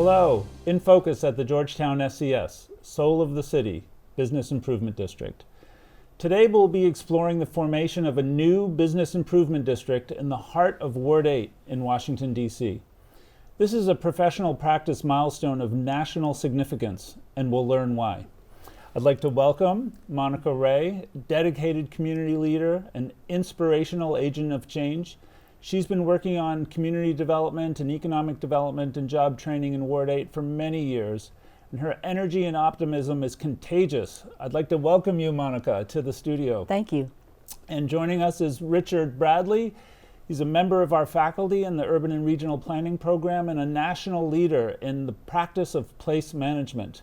Hello, in focus at the Georgetown SCS, Soul of the City, Business Improvement District. Today we'll be exploring the formation of a new business improvement district in the heart of Ward 8 in Washington, D.C. This is a professional practice milestone of national significance, and we'll learn why. I'd like to welcome Monica Ray, dedicated community leader and inspirational agent of change. She's been working on community development and economic development and job training in Ward 8 for many years, and her energy and optimism is contagious. I'd like to welcome you, Monica, to the studio. Thank you. And joining us is Richard Bradley. He's a member of our faculty in the Urban and Regional Planning Program and a national leader in the practice of place management.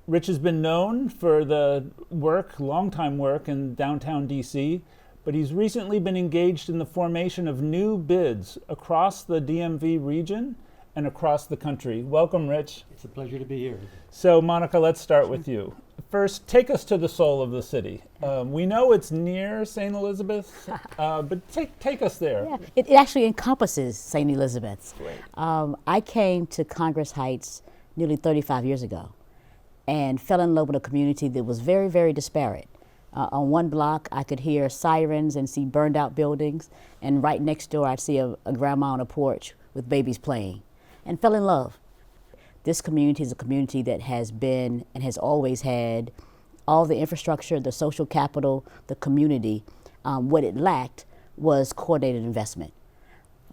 Rich has been known for the long-time work in downtown DC, but he's recently been engaged in the formation of new bids across the DMV region and across the country. Welcome, Rich. It's a pleasure to be here. So, Monica, let's start with you. First, take us to the soul of the city. We know it's near St. Elizabeth, but take us there. Yeah, it actually encompasses St. Elizabeth. Great. I came to Congress Heights nearly 35 years ago and fell in love with a community that was very, very disparate. On one block, I could hear sirens and see burned out buildings, and right next door, I'd see a grandma on a porch with babies playing, and fell in love. This community is a community that has been and has always had all the infrastructure, the social capital, the community. What it lacked was coordinated investment.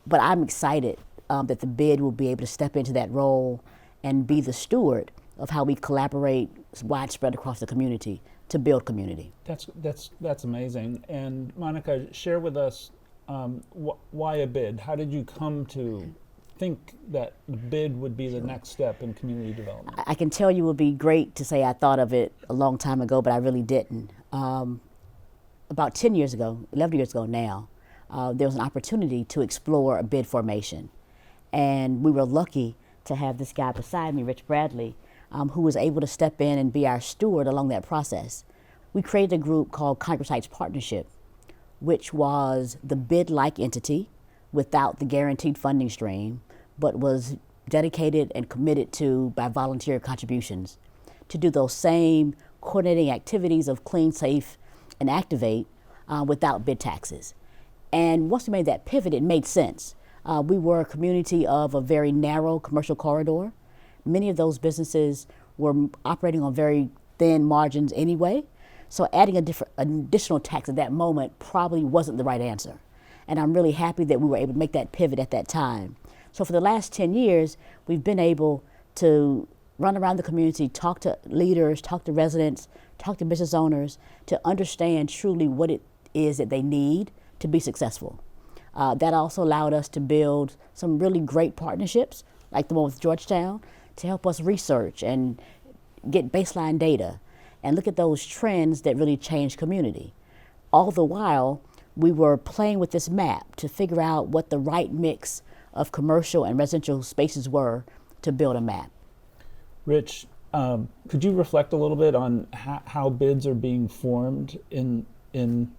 But I'm excited that the bid will be able to step into that role and be the steward of how we collaborate widespread across the community to build community. That's amazing. And Monica, share with us why a bid? How did you come to think that the bid would be the next step in community development? I can tell you it would be great to say I thought of it a long time ago, but I really didn't. About 10 years ago, 11 years ago now, there was an opportunity to explore a bid formation. And we were lucky to have this guy beside me, Rich Bradley, who was able to step in and be our steward along that process. We created a group called Congress Heights Partnership, which was the bid-like entity without the guaranteed funding stream, but was dedicated and committed to by volunteer contributions to do those same coordinating activities of clean, safe, and activate without bid taxes. And once we made that pivot, it made sense. We were a community of a very narrow commercial corridor. Many of those businesses were operating on very thin margins anyway, so adding an additional tax at that moment probably wasn't the right answer. And I'm really happy that we were able to make that pivot at that time. So for the last 10 years, we've been able to run around the community, talk to leaders, talk to residents, talk to business owners to understand truly what it is that they need to be successful. That also allowed us to build some really great partnerships, like the one with Georgetown, to help us research and get baseline data and look at those trends that really change community. All the while, we were playing with this map to figure out what the right mix of commercial and residential spaces were to build a map. Rich, could you reflect a little bit on how bids are being formed in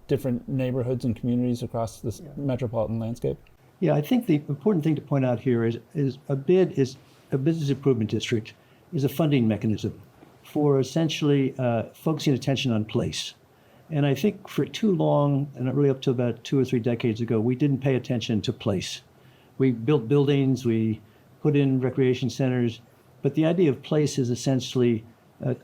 different neighborhoods and communities across this metropolitan landscape? Yeah, I think the important thing to point out here is a bid is a business improvement district is a funding mechanism for essentially focusing attention on place. And I think for too long, and really up to about 2 or 3 decades ago, we didn't pay attention to place. We built buildings, we put in recreation centers, but the idea of place is essentially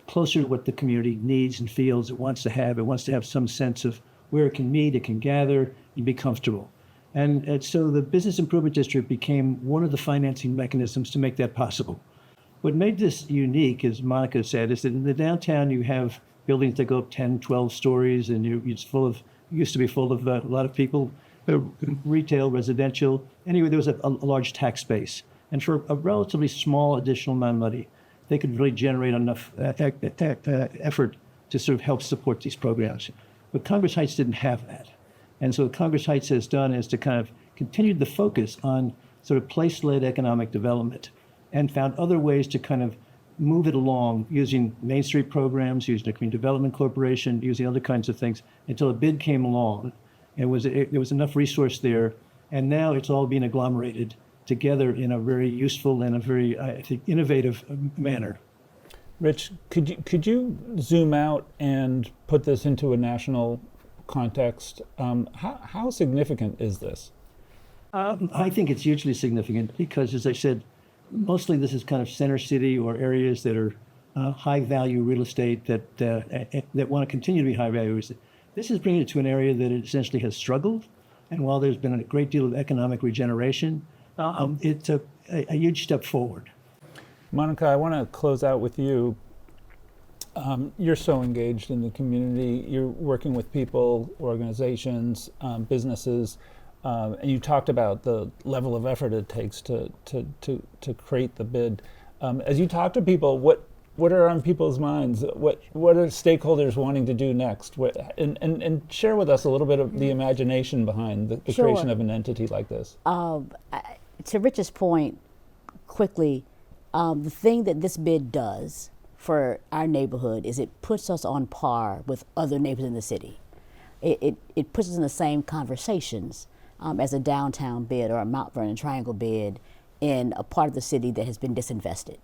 closer to what the community needs and feels it wants to have. It wants to have some sense of where it can meet, it can gather, and be comfortable. And so the Business Improvement District became one of the financing mechanisms to make that possible. What made this unique, as Monica said, is that in the downtown you have buildings that go up 10, 12 stories, and used to be full of a lot of people, retail, residential. Anyway, there was a large tax base. And for a relatively small additional amount of money, they could really generate enough effort to sort of help support these programs. But Congress Heights didn't have that. And so what Congress Heights has done is to kind of continue the focus on sort of place-led economic development and found other ways to kind of move it along using Main Street programs, using the Community Development Corporation, using other kinds of things until a bid came along. And there was enough resource there, and now it's all being agglomerated together in a very useful and a very, I think, innovative manner. Rich, could you zoom out and put this into a national context? How significant is this? I think it's hugely significant because, as I said, mostly this is kind of center city or areas that are high value real estate that want to continue to be high value real estate. This is bringing it to an area that essentially has struggled, and while there's been a great deal of economic regeneration, it's a huge step forward. Monica, I want to close out with you. You're so engaged in the community. You're working with people, organizations, businesses, and you talked about the level of effort it takes to create the bid. As you talk to people, what are on people's minds? What are stakeholders wanting to do next? And share with us a little bit of the imagination behind the Sure. creation of an entity like this. To Rich's point, quickly, the thing that this bid does for our neighborhood is it puts us on par with other neighborhoods in the city. It puts us in the same conversations as a downtown bid or a Mount Vernon Triangle bid in a part of the city that has been disinvested.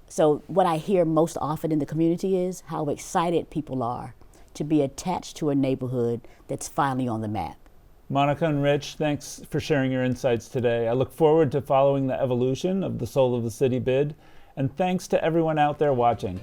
So what I hear most often in the community is how excited people are to be attached to a neighborhood that's finally on the map. Monica and Rich, thanks for sharing your insights today. I look forward to following the evolution of the Soul of the City bid, and thanks to everyone out there watching.